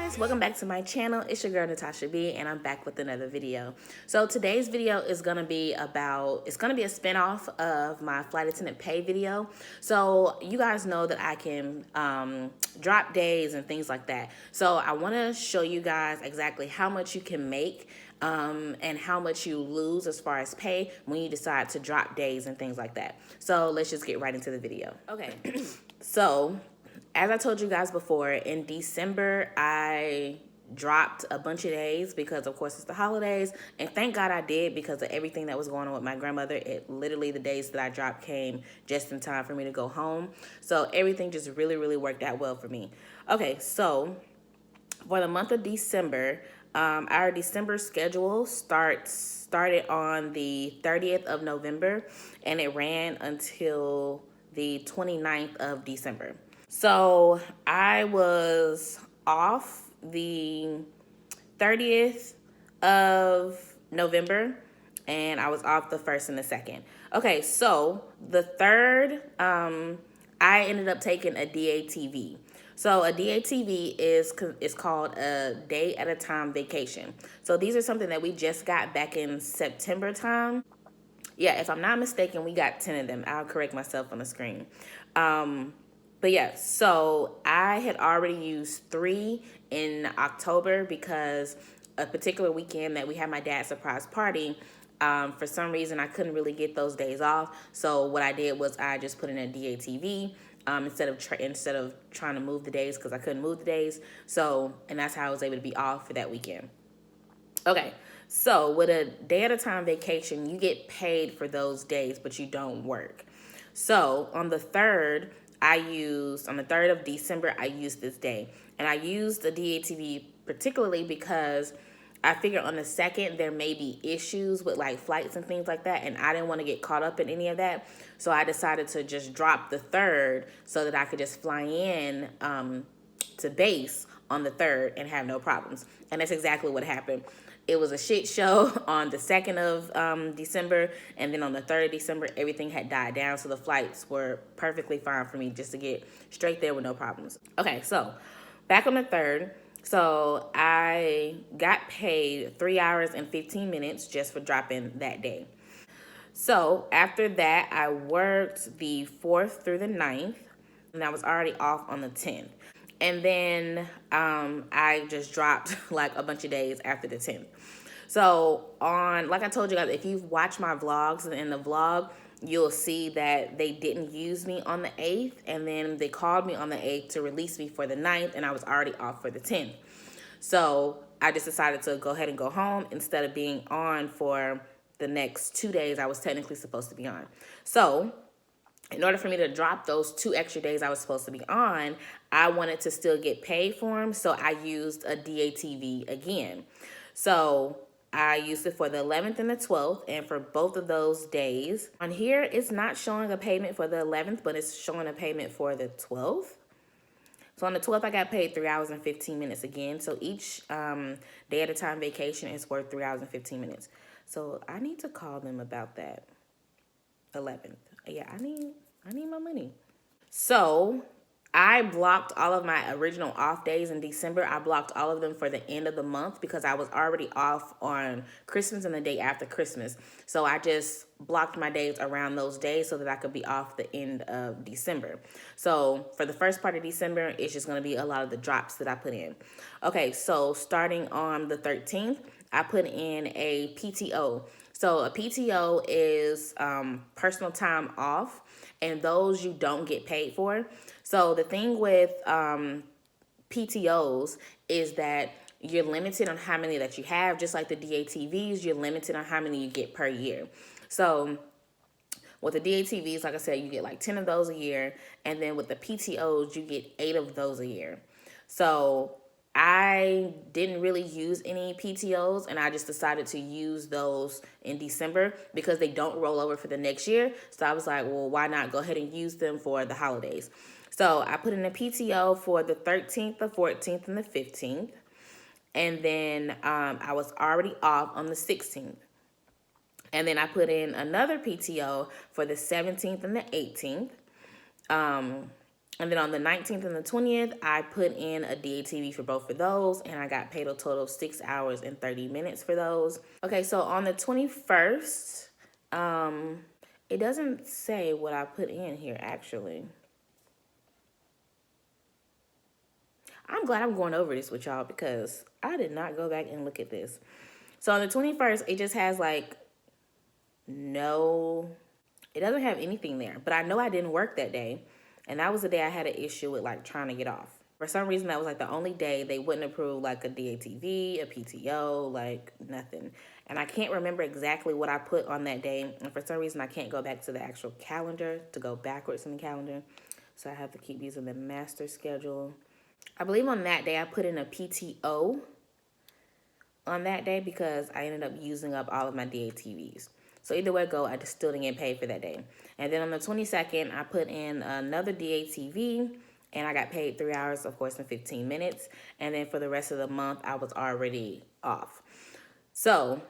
guys, welcome back to my channel. It's your girl Natasha B, and I'm back with another video. So today's video is gonna be it's gonna be a spinoff of my flight attendant pay video. So you guys know that I can drop days and things like that. So I want to show you guys exactly how much you can make and how much you lose as far as pay when you decide to drop days and things like that. So let's just get right into the video. Okay, so as I told you guys before, in December, I dropped a bunch of days because, of course, it's the holidays. And thank God I did, because of everything that was going on with my grandmother. Literally, the days that I dropped came just in time for me to go home. So everything just really, really worked out well for me. Okay, so for the month of December, our December schedule started on the 30th of November, and it ran until the 29th of December. So I was off the 30th of November, and I was off the 1st and the 2nd. Okay, so the 3rd, I ended up taking a DATV. So a DATV is called a day at a time vacation. So these are something that we just got back in September time. Yeah, if I'm not mistaken, we got 10 of them. I'll correct myself on the screen. But yeah, so I had already used 3 in October because a particular weekend that we had my dad's surprise party, for some reason I couldn't really get those days off. So what I did was I just put in a DATV instead of trying to move the days, because I couldn't move the days. So, and that's how I was able to be off for that weekend. Okay, so with a day at a time vacation, you get paid for those days, but you don't work. So on the 3rd, on the 3rd of December, I used this day. And I used the DATV particularly because I figured on the 2nd, there may be issues with like flights and things like that. And I didn't want to get caught up in any of that. So I decided to just drop the 3rd so that I could just fly in to base on the 3rd and have no problems. And that's exactly what happened. It was a shit show on the 2nd of December, and then on the 3rd of December, everything had died down, so the flights were perfectly fine for me just to get straight there with no problems. Okay, so back on the 3rd, so I got paid 3 hours and 15 minutes just for dropping that day. So after that, I worked the 4th through the 9th, and I was already off on the 10th. And then I just dropped like a bunch of days after the 10th. So like I told you guys, if you've watched my vlogs, and in the vlog, you'll see that they didn't use me on the 8th, and then they called me on the 8th to release me for the 9th, and I was already off for the 10th. So I just decided to go ahead and go home instead of being on for the next 2 days I was technically supposed to be on. So in order for me to drop those 2 extra days I was supposed to be on, I wanted to still get paid for them, so I used a DATV again. So I used it for the 11th and the 12th, and for both of those days. On here, it's not showing a payment for the 11th, but it's showing a payment for the 12th. So on the 12th, I got paid 3 hours and 15 minutes again. So each day at a time vacation is worth 3 hours and 15 minutes. So I need to call them about that 11th. Yeah, I need my money. So I blocked all of my original off days in December. I blocked all of them for the end of the month because I was already off on Christmas and the day after Christmas. So I just blocked my days around those days so that I could be off the end of December. So for the first part of December, it's just going to be a lot of the drops that I put in. Okay, so starting on the 13th, I put in a PTO. So a PTO is personal time off, and those you don't get paid for. So the thing with PTOs is that you're limited on how many that you have. Just like the DATVs, you're limited on how many you get per year. So with the DATVs, like I said, you get like 10 of those a year. And then with the PTOs, you get 8 of those a year. So I didn't really use any PTOs, and I just decided to use those in December because they don't roll over for the next year. So I was like, well, why not go ahead and use them for the holidays? So I put in a PTO for the 13th, the 14th, and the 15th. And then I was already off on the 16th. And then I put in another PTO for the 17th and the 18th. And then on the 19th and the 20th, I put in a DATV for both of those, and I got paid a total of 6 hours and 30 minutes for those. Okay, so on the 21st, it doesn't say what I put in here, actually. I'm glad I'm going over this with y'all because I did not go back and look at this. So on the 21st, it just has like no, it doesn't have anything there. But I know I didn't work that day. And that was the day I had an issue with like trying to get off. For some reason, that was like the only day they wouldn't approve like a DATV, a PTO, like nothing. And I can't remember exactly what I put on that day. And for some reason, I can't go back to the actual calendar to go backwards in the calendar. So I have to keep using the master schedule. I believe on that day I put in a PTO on that day because I ended up using up all of my DATVs. So either way go, I just still didn't get paid for that day. And then on the 22nd, I put in another DATV and I got paid 3 hours, of course, and 15 minutes. And then for the rest of the month, I was already off. So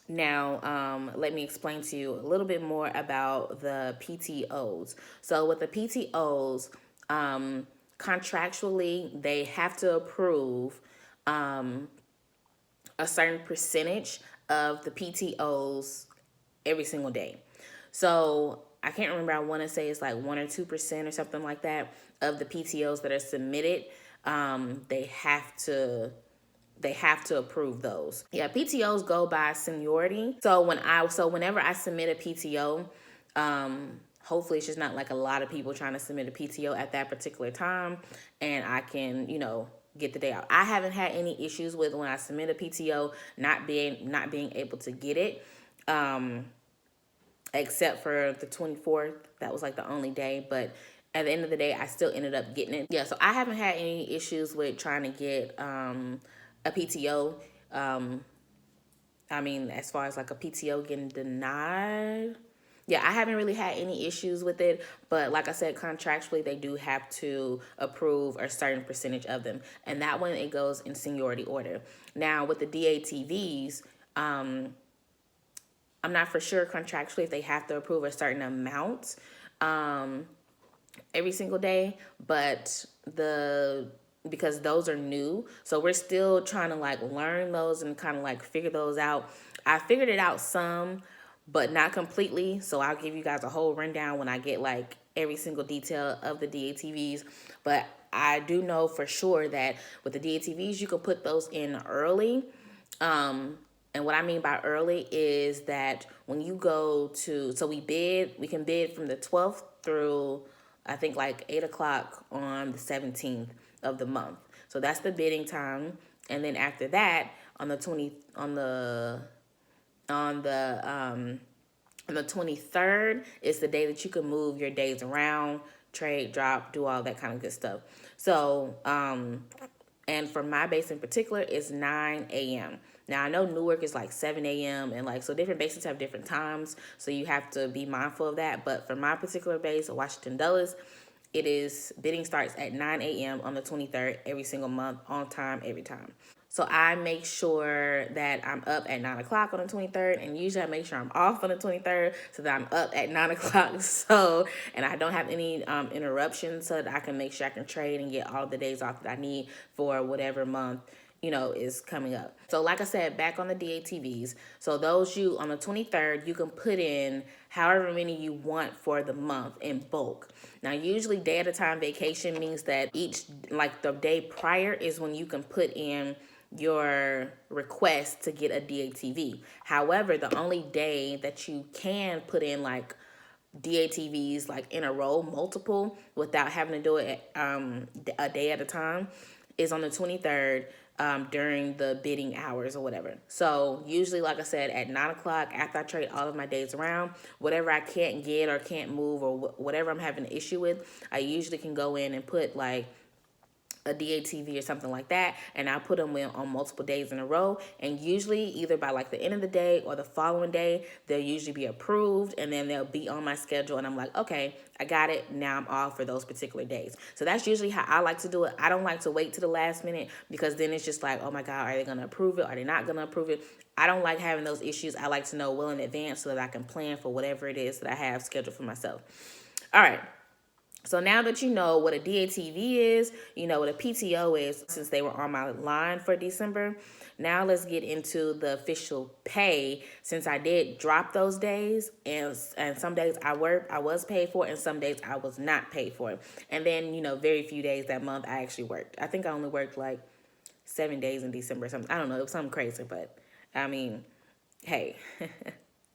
now, let me explain to you a little bit more about the PTOs. So with the PTOs, contractually, they have to approve a certain percentage of the PTOs every single day. So I can't remember, I want to say it's like 1 or 2% or something like that of the PTOs that are submitted. They have to approve those. Yeah, PTOs go by seniority. So whenever I submit a PTO, hopefully it's just not like a lot of people trying to submit a PTO at that particular time, and I can, get the day out. I haven't had any issues with when I submit a PTO not being able to get it, except for the 24th. That was like the only day, but at the end of the day, I still ended up getting it. Yeah, so I haven't had any issues with trying to get a PTO. I mean, as far as like a PTO getting denied, yeah, I haven't really had any issues with it. But like I said, contractually, they do have to approve a certain percentage of them. And that one, it goes in seniority order. Now, with the DATVs, I'm not for sure contractually if they have to approve a certain amount every single day, but because those are new, so we're still trying to like learn those and kind of like figure those out. I figured it out some, but not completely, so I'll give you guys a whole rundown when I get like every single detail of the DATVs. But I do know for sure that with the DATVs, you can put those in early. And what I mean by early is that when you go to, so we can bid from the 12th through, I think like 8 o'clock on the 17th of the month. So that's the bidding time. And then after that, on the 23rd is the day that you can move your days around, trade, drop, do all that kind of good stuff. So, and for my base in particular, it's 9 a.m. Now, I know Newark is like 7 a.m. and like, so different bases have different times. So you have to be mindful of that. But for my particular base, Washington Dulles, bidding starts at 9 a.m. on the 23rd every single month, on time, every time. So I make sure that I'm up at 9 o'clock on the 23rd, and usually I make sure I'm off on the 23rd so that I'm up at 9 o'clock. So, and I don't have any interruptions, so that I can make sure I can trade and get all the days off that I need for whatever month is coming up. So like I said, back on the DATVs, so those on the 23rd, you can put in however many you want for the month in bulk. Now, usually day at a time vacation means that like the day prior is when you can put in your request to get a DATV. However, the only day that you can put in like DATVs like in a row, multiple, without having to do it a day at a time, is on the 23rd during the bidding hours or whatever. So usually, like I said, at 9 o'clock, after I trade all of my days around, whatever I can't get or can't move or whatever I'm having an issue with, I usually can go in and put like a DATV or something like that, and I put them in on multiple days in a row, and usually either by like the end of the day or the following day, they'll usually be approved, and then they'll be on my schedule, and I'm like, okay, I got it, now I'm off for those particular days. So that's usually how I like to do it. I don't like to wait to the last minute, because then it's just like, oh my God, are they gonna approve it? Are they not gonna approve it? I don't like having those issues. I like to know well in advance so that I can plan for whatever it is that I have scheduled for myself. All right. So now that you know what a DATV is, you know what a PTO is, since they were on my line for December, now let's get into the official pay, since I did drop those days, and some days I was paid for, and some days I was not paid for. And then, you know, very few days that month I actually worked. I think I only worked like 7 days in December or something. I don't know, it was something crazy, but I mean, hey,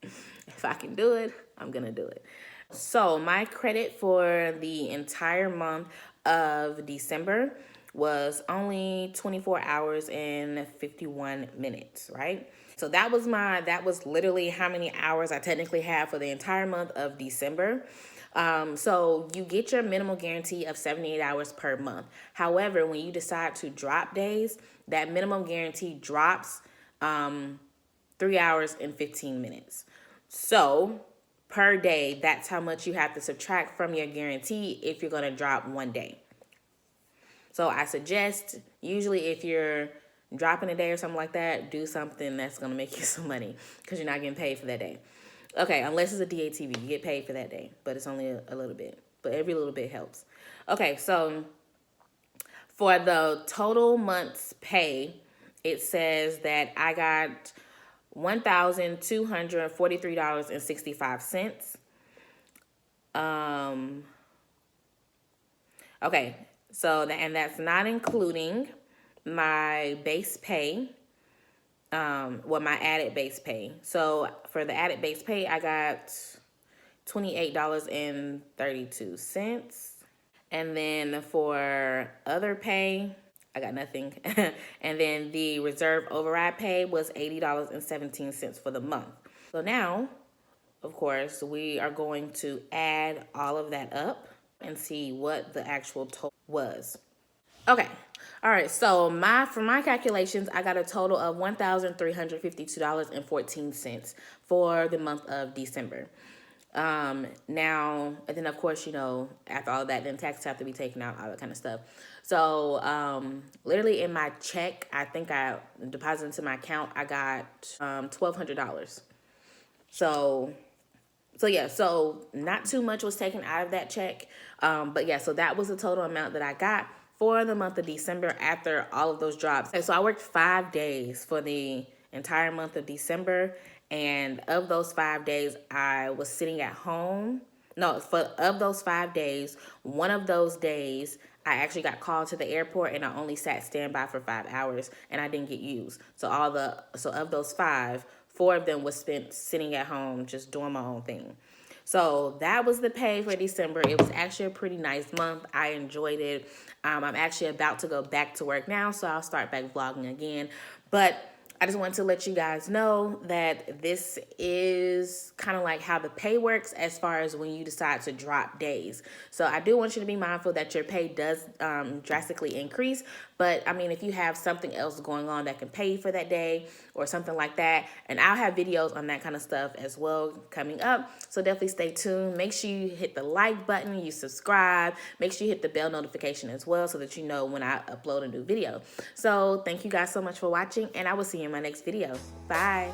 if I can do it, I'm gonna do it. So my credit for the entire month of December was only 24 hours and 51 minutes, right? So that was literally how many hours I technically had for the entire month of December. So you get your minimal guarantee of 78 hours per month. However, when you decide to drop days, that minimum guarantee drops 3 hours and 15 minutes. So per day, that's how much you have to subtract from your guarantee if you're going to drop one day. So I suggest, usually if you're dropping a day or something like that, do something that's going to make you some money, because you're not getting paid for that day. Okay, unless it's a DATV, you get paid for that day, but it's only a little bit. But every little bit helps. Okay, so for the total month's pay, it says that I got $1,243.65. Okay, so and that's not including my base pay, my added base pay. So for the added base pay, I got $28.32. And then for other pay, I got nothing. And then the reserve override pay was $80.17 for the month. So now, of course, we are going to add all of that up and see what the actual total was. Okay. All right. So for my calculations, I got a total of $1,352.14 for the month of December. Now, and then of course, you know, after all that, then taxes have to be taken out, all that kind of stuff. So, literally in my check, I think I deposited into my account, I got, $1,200. So yeah, so not too much was taken out of that check. But yeah, so that was the total amount that I got for the month of December after all of those drops. And so I worked 5 days for the entire month of December. And of those 5 days, I was sitting at home. No, of those 5 days, one of those days, I actually got called to the airport, and I only sat standby for 5 hours, and I didn't get used. So of those 5, 4 of them was spent sitting at home, just doing my own thing. So that was the pay for December. It was actually a pretty nice month. I enjoyed it. I'm actually about to go back to work now, so I'll start back vlogging again. But I just wanted to let you guys know that this is kind of like how the pay works as far as when you decide to drop days. So I do want you to be mindful that your pay does drastically increase. But I mean, if you have something else going on that can pay you for that day or something like that, and I'll have videos on that kind of stuff as well coming up. So definitely stay tuned. Make sure you hit the like button, you subscribe. Make sure you hit the bell notification as well so that you know when I upload a new video. So thank you guys so much for watching, and I will see you in my next video. Bye.